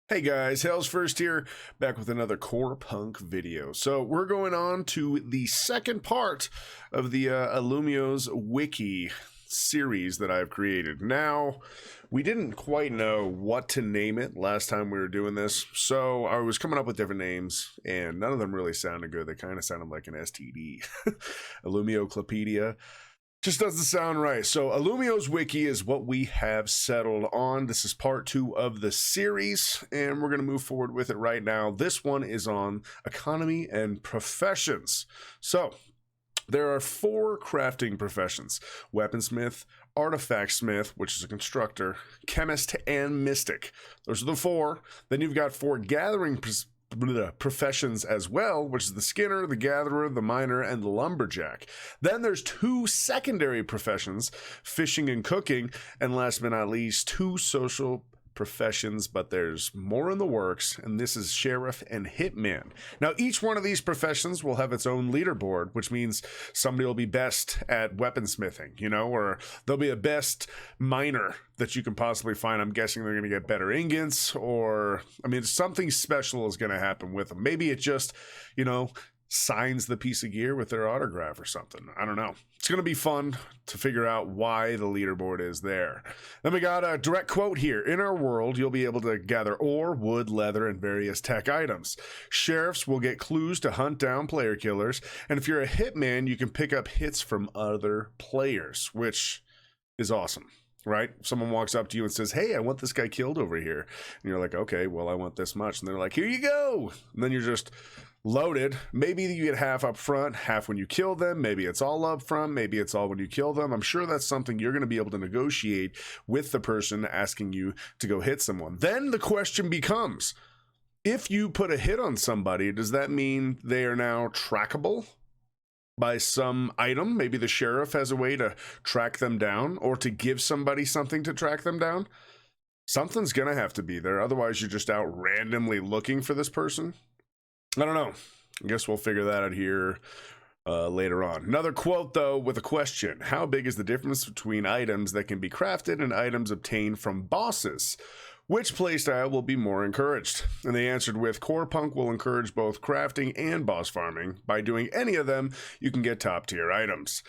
Hey guys, HellsF1rst here, back with another Corepunk video. So we're going on to the second part of the Alumio's Wiki series that I've created. Now, we didn't quite know what to name it last time we were doing this, so I was coming up with different names, and none of them really sounded good. They kind of sounded like an STD. Alumio just doesn't sound right. So Alumio's Wiki is what we have settled on. This is part 2 of the series, and we're going to move forward with it right now. This one is on economy and professions. So there are 4 crafting professions: weaponsmith, artifact smith, which is a constructor, chemist, and mystic. Those are the 4. Then you've got 4 gathering professions as well, which is the skinner, the gatherer, the miner, and the lumberjack. Then there's 2 secondary professions: fishing and cooking, and last but not least, 2 social professions, but there's more in the works, and this is sheriff and hitman. Now, each one of these professions will have its own leaderboard, which means somebody will be best at weaponsmithing, or there'll be a best miner that you can possibly find. I'm guessing they're going to get better ingots, or something special is going to happen with them. Maybe it just signs the piece of gear with their autograph or something. I don't know. It's going to be fun to figure out why the leaderboard is there. Then we got a direct quote here. In our world, you'll be able to gather ore, wood, leather, and various tech items. Sheriffs will get clues to hunt down player killers. And if you're a hitman, you can pick up hits from other players, which is awesome. Right? Someone walks up to you and says, "Hey, I want this guy killed over here." And you're like, "Okay, well, I want this much." And they're like, "Here you go." And then you're just loaded. Maybe you get half up front, half when you kill them. Maybe it's all up front. Maybe it's all when you kill them. I'm sure that's something you're going to be able to negotiate with the person asking you to go hit someone. Then the question becomes, if you put a hit on somebody, does that mean they are now trackable by some item? Maybe the sheriff has a way to track them down, or to give somebody something to track them down. Something's gonna have to be there, otherwise you're just out randomly looking for this person. I don't know. I guess we'll figure that out here later on. Another quote, though, with a question: how big is the difference between items that can be crafted and items obtained from bosses? Which playstyle will be more encouraged? And they answered with, Corepunk will encourage both crafting and boss farming. By doing any of them, you can get top tier items.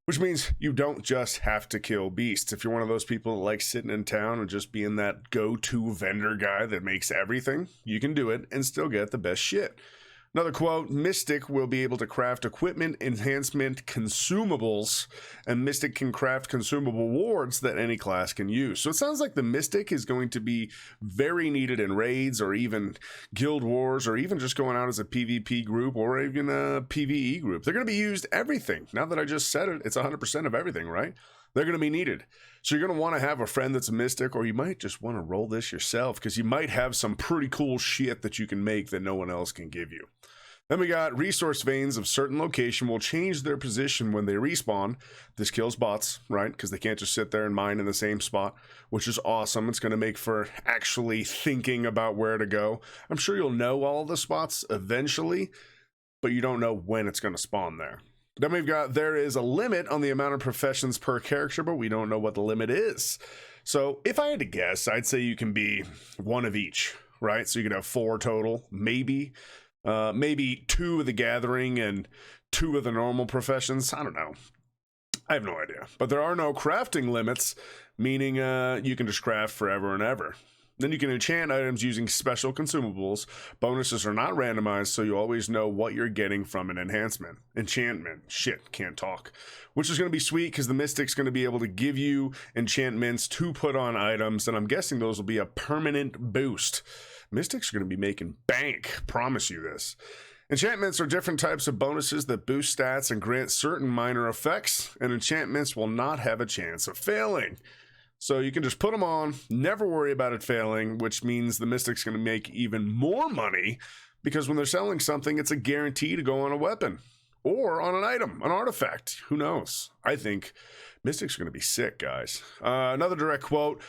Which means you don't just have to kill beasts. If you're one of those people that likes sitting in town and just being that go-to vendor guy that makes everything, you can do it and still get the best shit. Another quote: Mystic will be able to craft equipment, enhancement, consumables, and Mystic can craft consumable wards that any class can use. So it sounds like the Mystic is going to be very needed in raids, or even guild wars, or even just going out as a PvP group, or even a PvE group. They're going to be used everything. Now that I just said it, it's 100% of everything, right? They're going to be needed. So you're going to want to have a friend that's a mystic, or you might just want to roll this yourself, because you might have some pretty cool shit that you can make that no one else can give you. Then we got resource veins of certain location will change their position when they respawn. This kills bots, right? Because they can't just sit there and mine in the same spot, which is awesome. It's going to make for actually thinking about where to go. I'm sure you'll know all the spots eventually, but you don't know when it's going to spawn there. Then we've got, there is a limit on the amount of professions per character, but we don't know what the limit is. So if I had to guess, I'd say you can be one of each, right? So you could have 4 total, maybe 2 of the gathering and 2 of the normal professions. I don't know. I have no idea. But there are no crafting limits, meaning you can just craft forever and ever. Then you can enchant items using special consumables. Bonuses are not randomized, so you always know what you're getting from an enchantment. Shit, can't talk. Which is going to be sweet, because the Mystic's going to be able to give you enchantments to put on items, and I'm guessing those will be a permanent boost. Mystics are going to be making bank, promise you this. Enchantments are different types of bonuses that boost stats and grant certain minor effects, and enchantments will not have a chance of failing. So you can just put them on, never worry about it failing, which means the Mystic's going to make even more money, because when they're selling something, it's a guarantee to go on a weapon or on an item, an artifact. Who knows? I think Mystics are going to be sick, guys. Another direct quote: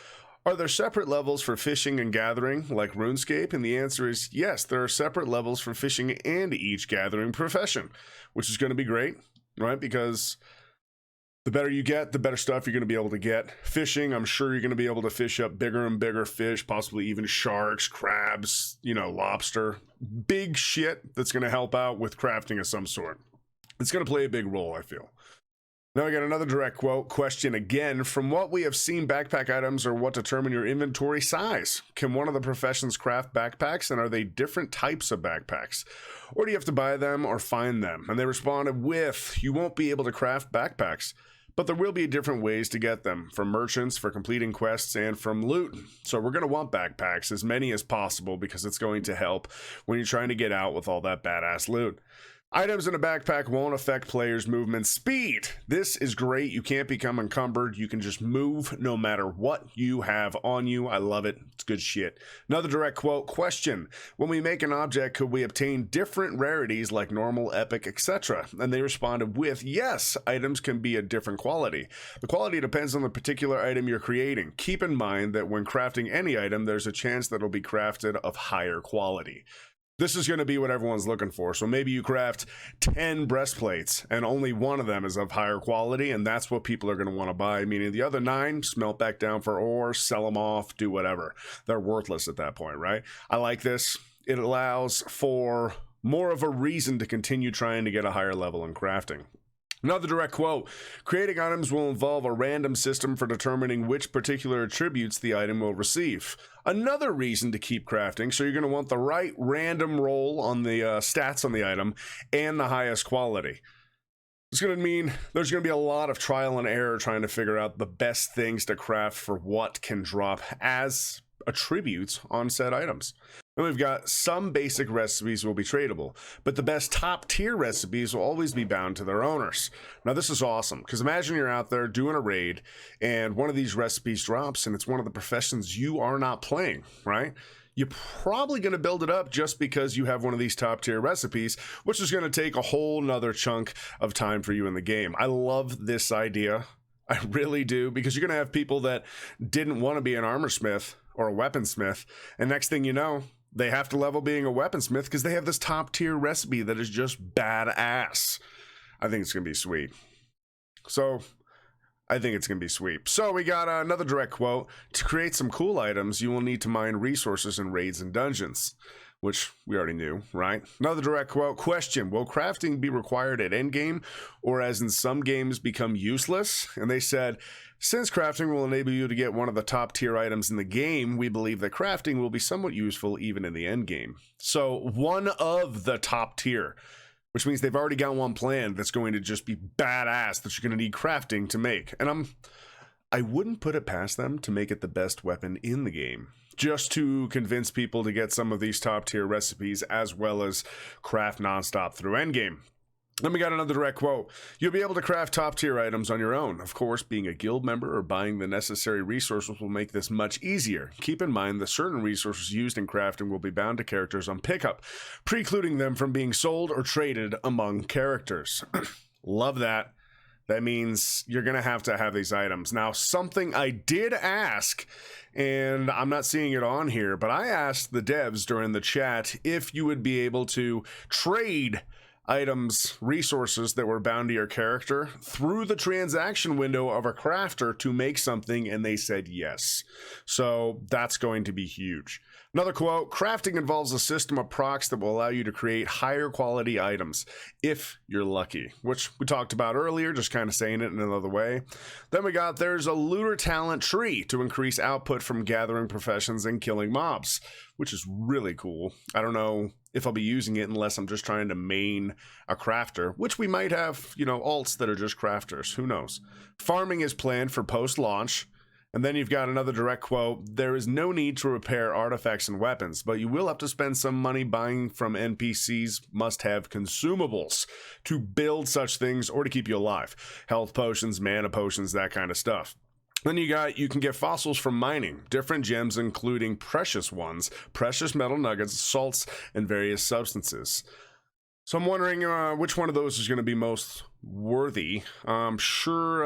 are there separate levels for fishing and gathering like RuneScape? And the answer is yes, there are separate levels for fishing and each gathering profession, which is going to be great, right? Because The better you get, the better stuff you're going to be able to get. Fishing, I'm sure you're going to be able to fish up bigger and bigger fish, possibly even sharks, crabs, lobster. Big shit that's going to help out with crafting of some sort. It's going to play a big role, I feel. Now we got another direct quote question again. From what we have seen, backpack items are what determine your inventory size. Can one of the professions craft backpacks, and are they different types of backpacks? Or do you have to buy them or find them? And they responded with, you won't be able to craft backpacks, but there will be different ways to get them, from merchants, for completing quests, and from loot. So we're going to want backpacks, as many as possible, because it's going to help when you're trying to get out with all that badass loot. Items in a backpack won't affect players' movement speed. This is great. You can't become encumbered. You can just move no matter what you have on you. I love it. It's good shit. Another direct quote question. When we make an object, could we obtain different rarities like normal, epic, etc.? And they responded with, yes, items can be a different quality. The quality depends on the particular item you're creating. Keep in mind that when crafting any item, there's a chance that it'll be crafted of higher quality. This is going to be what everyone's looking for. So maybe you craft 10 breastplates and only one of them is of higher quality, and that's what people are going to want to buy. Meaning the other 9, smelt back down for ore, sell them off, do whatever. They're worthless at that point, right? I like this. It allows for more of a reason to continue trying to get a higher level in crafting. Another direct quote, creating items will involve a random system for determining which particular attributes the item will receive. Another reason to keep crafting, so you're going to want the right random roll on the stats on the item and the highest quality. It's going to mean there's going to be a lot of trial and error trying to figure out the best things to craft for what can drop as attributes on said items. And we've got some basic recipes will be tradable, but the best top tier recipes will always be bound to their owners. Now this is awesome, because imagine you're out there doing a raid and one of these recipes drops and it's one of the professions you are not playing, right? You're probably going to build it up just because you have one of these top tier recipes, which is going to take a whole nother chunk of time for you in the game. I love this idea. I really do, because you're going to have people that didn't want to be an armor smith or a weaponsmith, and next thing you know, they have to level being a weaponsmith because they have this top tier recipe that is just badass. I think it's going to be sweet. So we got another direct quote. To create some cool items, you will need to mine resources in raids and dungeons, which we already knew, right? Another direct quote question. Will crafting be required at endgame, or as in some games become useless? And they said, since crafting will enable you to get one of the top tier items in the game, we believe that crafting will be somewhat useful even in the end game. So one of the top tier, which means they've already got one planned that's going to just be badass that you're going to need crafting to make. And I wouldn't put it past them to make it the best weapon in the game, just to convince people to get some of these top tier recipes as well as craft nonstop through endgame. Then we got another direct quote. You'll be able to craft top tier items on your own. Of course, being a guild member or buying the necessary resources will make this much easier. Keep in mind that certain resources used in crafting will be bound to characters on pickup, precluding them from being sold or traded among characters. Love that. That means you're going to have these items. Now, something I did ask, and I'm not seeing it on here, but I asked the devs during the chat if you would be able to trade items, resources that were bound to your character through the transaction window of a crafter to make something, and they said yes. So that's going to be huge. Another quote, crafting involves a system of procs that will allow you to create higher quality items, if you're lucky, which we talked about earlier, just kind of saying it in another way. Then we got, there's a looter talent tree to increase output from gathering professions and killing mobs, which is really cool. I don't know if I'll be using it unless I'm just trying to main a crafter, which we might have, alts that are just crafters, who knows. Farming is planned for post-launch. And then you've got another direct quote, there is no need to repair artifacts and weapons, but you will have to spend some money buying from NPCs must-have consumables to build such things or to keep you alive. Health potions, mana potions, that kind of stuff. Then you can get fossils from mining, different gems including precious ones, precious metal nuggets, salts, and various substances. So I'm wondering which one of those is going to be most worthy. I'm sure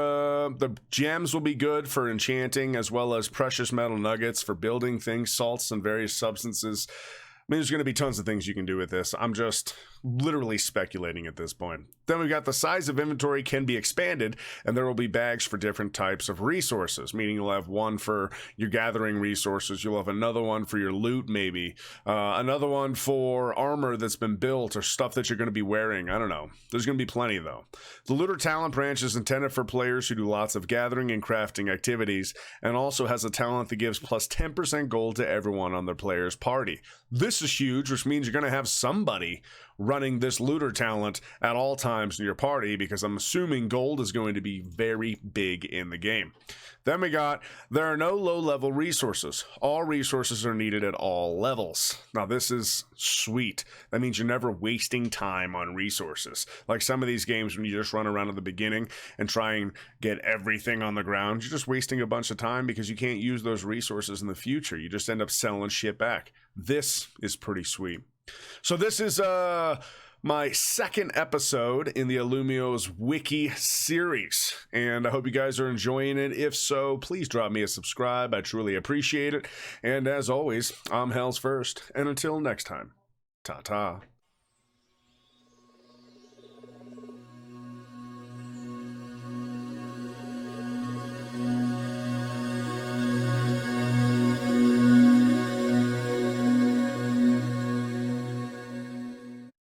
the gems will be good for enchanting, as well as precious metal nuggets for building things, salts, and various substances. I mean, there's going to be tons of things you can do with this. I'm just literally speculating at this point. Then we've got the size of inventory can be expanded, and there will be bags for different types of resources, meaning you'll have one for your gathering resources, you'll have another one for your loot maybe, another one for armor that's been built or stuff that you're going to be wearing. I don't know. There's going to be plenty though. The looter talent branch is intended for players who do lots of gathering and crafting activities, and also has a talent that gives plus 10% gold to everyone on their player's party. This is huge, which means you're going to have somebody running this looter talent at all times in your party, because I'm assuming gold is going to be very big in the game. Then we got, there are no low-level resources. All resources are needed at all levels. Now this is sweet. That means you're never wasting time on resources. Like some of these games when you just run around at the beginning and try and get everything on the ground, you're just wasting a bunch of time because you can't use those resources in the future. You just end up selling shit back. This is pretty sweet. So this is my second episode in the Alumio's Wiki series, and I hope you guys are enjoying it. If so, please drop me a subscribe. I truly appreciate it. And as always, I'm HellsF1rst, and until next time, ta-ta.